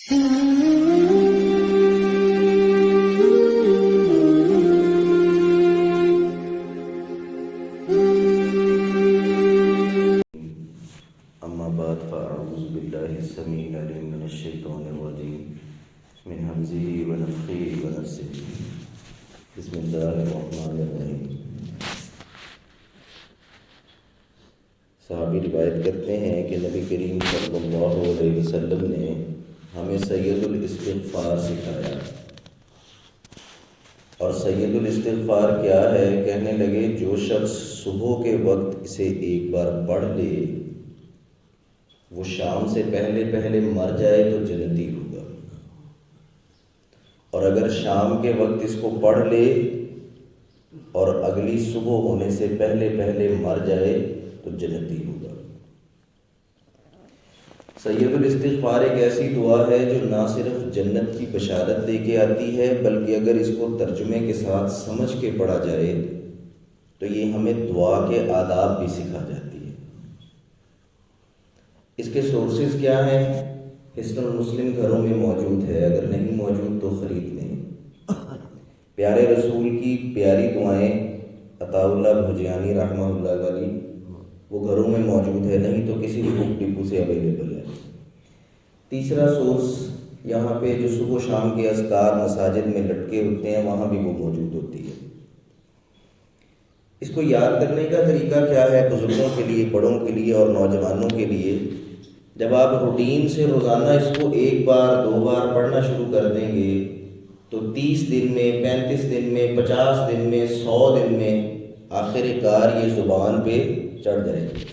اما بعد فاعوذ باللہ السمیع العلیم من الشیطان الرجیم من حمزه ونفخه ونفثه بسم اللہ الرحمن الرحیم۔ صحابی روایت کرتے ہیں کہ نبی کریم صلی اللہ علیہ وسلم نے ہمیں سید الاستغفار سکھایا، اور سید الاستغفار کیا ہے؟ کہنے لگے جو شخص صبح کے وقت اسے ایک بار پڑھ لے وہ شام سے پہلے پہلے مر جائے تو جنتی ہوگا، اور اگر شام کے وقت اس کو پڑھ لے اور اگلی صبح ہونے سے پہلے پہلے مر جائے تو جنتی ہوگا۔ سید الاستغفار ایک ایسی دعا ہے جو نہ صرف جنت کی بشارت لے کے آتی ہے، بلکہ اگر اس کو ترجمے کے ساتھ سمجھ کے پڑھا جائے تو یہ ہمیں دعا کے آداب بھی سکھا جاتی ہے۔ اس کے سورسز کیا ہیں؟ حصن المسلم گھروں میں موجود ہے، اگر نہیں موجود تو خرید لیں۔ پیارے رسول کی پیاری دعائیں عطا اللہ بھجیانی رحمہ اللہ علیہ وہ گھروں میں موجود ہے، نہیں تو کسی بھی بک ڈپو سے اویلیبل ہے۔ تیسرا سورس یہاں پہ جو صبح و شام کے اذکار مساجد میں لٹکے ہوتے ہیں وہاں بھی وہ موجود ہوتی ہے۔ اس کو یاد کرنے کا طریقہ کیا ہے؟ بزرگوں کے لیے، بڑوں کے لیے اور نوجوانوں کے لیے، جب آپ روٹین سے روزانہ اس کو ایک بار دو بار پڑھنا شروع کر دیں گے تو 30 دن میں، 35 دن میں، 50 دن میں، 100 دن میں آخر کار یہ زبان پہ چڑھ جائے گی۔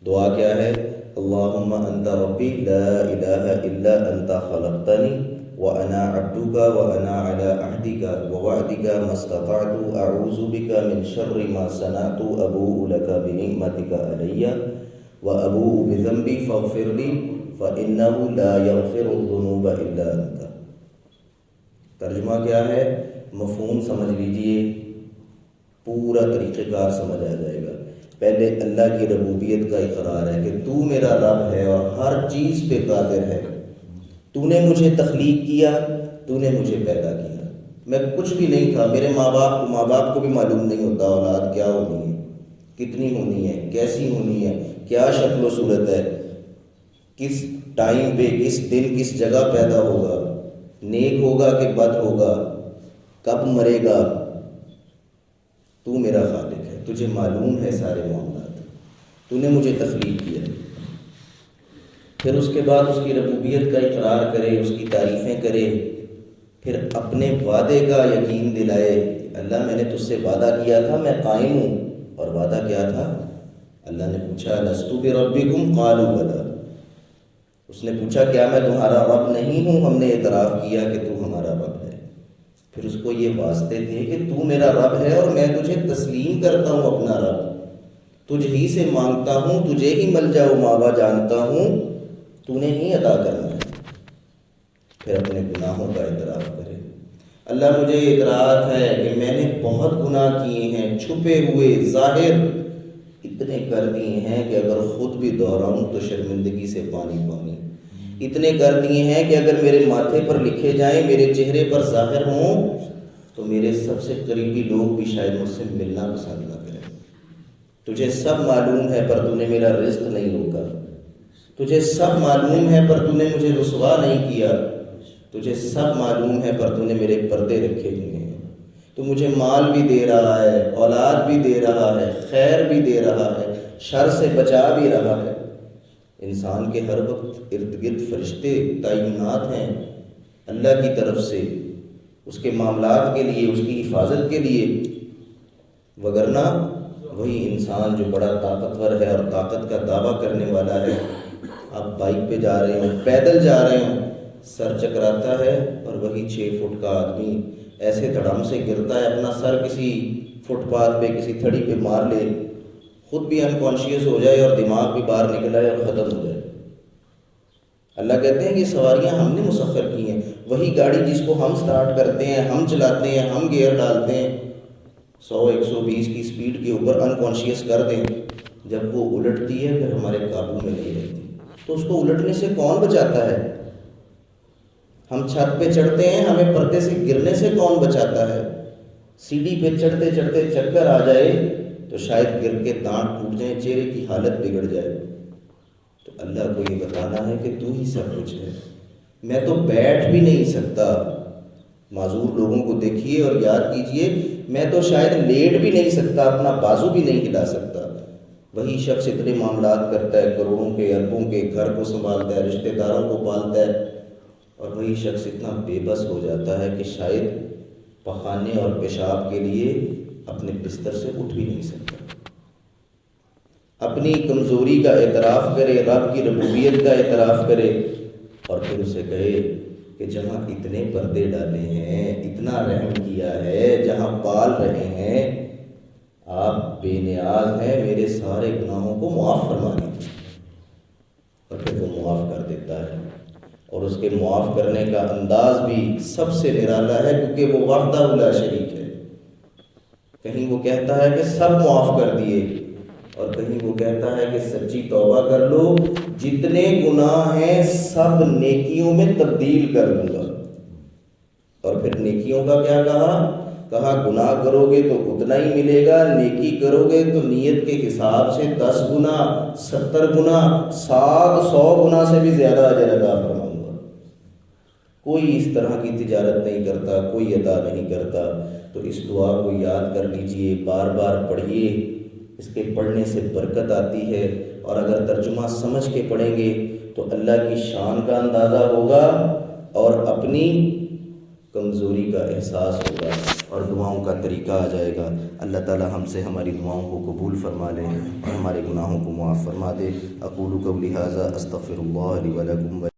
دعا کیا ہے؟ اللہم انت ربی لا الہ الا انت خلقتنی وانا عبدک وانا علی عہدک ووعدک ما استطعت اعوذ بک من شر ما صنعت ابوء لک بنعمتک علی وابوء بذنبی فاغفر لی فانہ لا یغفر الذنوب الا انت۔ ترجمہ کیا ہے؟ مفہوم سمجھ لیجئے، پورا طریقہ کار سمجھ آ جائے گا۔ پہلے اللہ کی ربوبیت کا اقرار ہے کہ تو میرا رب ہے اور ہر چیز پہ قادر ہے، تو نے مجھے تخلیق کیا، تو نے مجھے پیدا کیا، میں کچھ بھی نہیں تھا۔ میرے ماں باپ کو بھی معلوم نہیں ہوتا اولاد کیا ہونی ہے، کتنی ہونی ہے، کیسی ہونی ہے، کیا شکل و صورت ہے، کس ٹائم پہ، کس دن، کس جگہ پیدا ہوگا، نیک ہوگا کہ بد ہوگا، کب مرے گا۔ تو میرا خالق ہے، تجھے معلوم ہے سارے معاملات، تو نے مجھے تخلیق کیا۔ پھر اس کے بعد اس کی ربوبیت کا اقرار کرے، اس کی تعریفیں کرے، پھر اپنے وعدے کا یقین دلائے۔ اللہ میں نے تجھ سے وعدہ کیا تھا، میں قائم ہوں، اور وعدہ کیا تھا؟ اللہ نے پوچھا لست بربکم قالوا بلی، اس نے پوچھا کیا میں تمہارا رب نہیں ہوں؟ ہم نے اعتراف کیا کہ تو ہمارا رب ہے۔ پھر اس کو یہ واسطے تھے کہ تو میرا رب ہے اور میں تجھے تسلیم کرتا ہوں اپنا رب، تجھ ہی سے مانگتا ہوں، تجھے ہی ملجا و ماوا جانتا ہوں، تو نے ہی عطا کرنا ہے۔ پھر اپنے گناہوں کا اعتراف کرے۔ اللہ مجھے اعتراف ہے کہ میں نے بہت گناہ کیے ہیں، چھپے ہوئے، ظاہر، اتنے کر دیے ہیں کہ اگر خود بھی دہراؤں تو شرمندگی سے پانی پانی، اتنے کر دیے ہیں کہ اگر میرے ماتھے پر لکھے جائیں، میرے چہرے پر ظاہر ہوں تو میرے سب سے قریبی لوگ بھی شاید مجھ سے ملنا پسند نہ کریں۔ تجھے سب معلوم ہے پر تو نے میرا رزق نہیں روکا، تجھے سب معلوم ہے پر تو نے مجھے رسوا نہیں کیا، تجھے سب معلوم ہے پر تو نے میرے پردے رکھے ہوئے ہیں۔ تو مجھے مال بھی دے رہا ہے، اولاد بھی دے رہا ہے، خیر بھی دے رہا ہے، شر سے بچا بھی رہا ہے۔ انسان کے ہر وقت ارد گرد فرشتے تعینات ہیں اللہ کی طرف سے، اس کے معاملات کے لیے، اس کی حفاظت کے لیے، وگرنہ وہی انسان جو بڑا طاقتور ہے اور طاقت کا دعویٰ کرنے والا ہے، آپ بائک پہ جا رہے ہوں، پیدل جا رہے ہوں، سر چکراتا ہے اور وہی 6 فٹ کا آدمی ایسے دھڑام سے گرتا ہے، اپنا سر کسی فٹ پاتھ پہ، کسی تھڑی پہ مار لے، خود بھی انکانشیس ہو جائے اور دماغ بھی باہر نکل آئے اور ختم ہو جائے۔ اللہ کہتے ہیں یہ سواریاں ہم نے مسخر کی ہیں، وہی گاڑی جس کو ہم سٹارٹ کرتے ہیں، ہم چلاتے ہیں، ہم گیئر ڈالتے ہیں، 100-120 کی سپیڈ کے اوپر انکانشیس کر دیں، جب وہ الٹتی ہے پھر ہمارے قابو میں نہیں رہتی۔ تو اس کو الٹنے سے کون بچاتا ہے؟ ہم چھت پہ چڑھتے ہیں، ہمیں پردے سے گرنے سے کون بچاتا ہے؟ سیڑھی پہ چڑھتے چڑھتے چکر آ جائے تو شاید گر کے دانت ٹوٹ جائیں، چہرے کی حالت بگڑ جائے، تو اللہ کو یہ بتانا ہے کہ تو ہی سب کچھ ہے، میں تو بیٹھ بھی نہیں سکتا۔ معذور لوگوں کو دیکھیے اور یاد کیجئے، میں تو شاید لیٹ بھی نہیں سکتا، اپنا بازو بھی نہیں ہلا سکتا۔ وہی شخص اتنے معاملات کرتا ہے، کروڑوں کے اربوں کے، گھر کو سنبھالتا ہے، رشتہ داروں کو پالتا ہے، اور وہی شخص اتنا بے بس ہو جاتا ہے کہ شاید پخانے اور پیشاب کے لیے اپنے بستر سے اٹھ بھی نہیں سکتا۔ اپنی کمزوری کا اعتراف کرے، رب کی ربوبیت کا اعتراف کرے، اور پھر اسے کہے کہ جہاں اتنے پردے ڈالے ہیں، اتنا رحم کیا ہے، جہاں پال رہے ہیں، آپ بے نیاز ہیں، میرے سارے گناہوں کو معاف فرما دیجیے۔ اور پھر وہ معاف کر دیتا ہے، اور اس کے معاف کرنے کا انداز بھی سب سے نرالا ہے، کیونکہ وہ وحدہ لا شریک ہے۔ کہیں وہ کہتا ہے کہ سب معاف کر دیے، اور کہیں وہ کہتا ہے کہ سچی توبہ کر لو، جتنے گناہ ہیں سب نیکیوں میں تبدیل کر دوں گا۔ اور پھر نیکیوں کا کیا کہا گناہ کرو گے تو اتنا ہی ملے گا، نیکی کرو گے تو نیت کے حساب سے 10 گنا، 70 گنا، 100 گنا سے بھی زیادہ اجر عطا فرماؤں گا۔ کوئی اس طرح کی تجارت نہیں کرتا، کوئی عطا نہیں کرتا۔ تو اس دعا کو یاد کر لیجئے، بار بار پڑھیے، اس کے پڑھنے سے برکت آتی ہے، اور اگر ترجمہ سمجھ کے پڑھیں گے تو اللہ کی شان کا اندازہ ہوگا، اور اپنی کمزوری کا احساس ہوگا، اور دعاؤں کا طریقہ آ جائے گا۔ اللہ تعالی ہم سے ہماری دعاؤں کو قبول فرما لے، اور ہمارے گناہوں کو معاف فرما دے۔ اقول قولی ھذا استغفر اللہ لی ولکم۔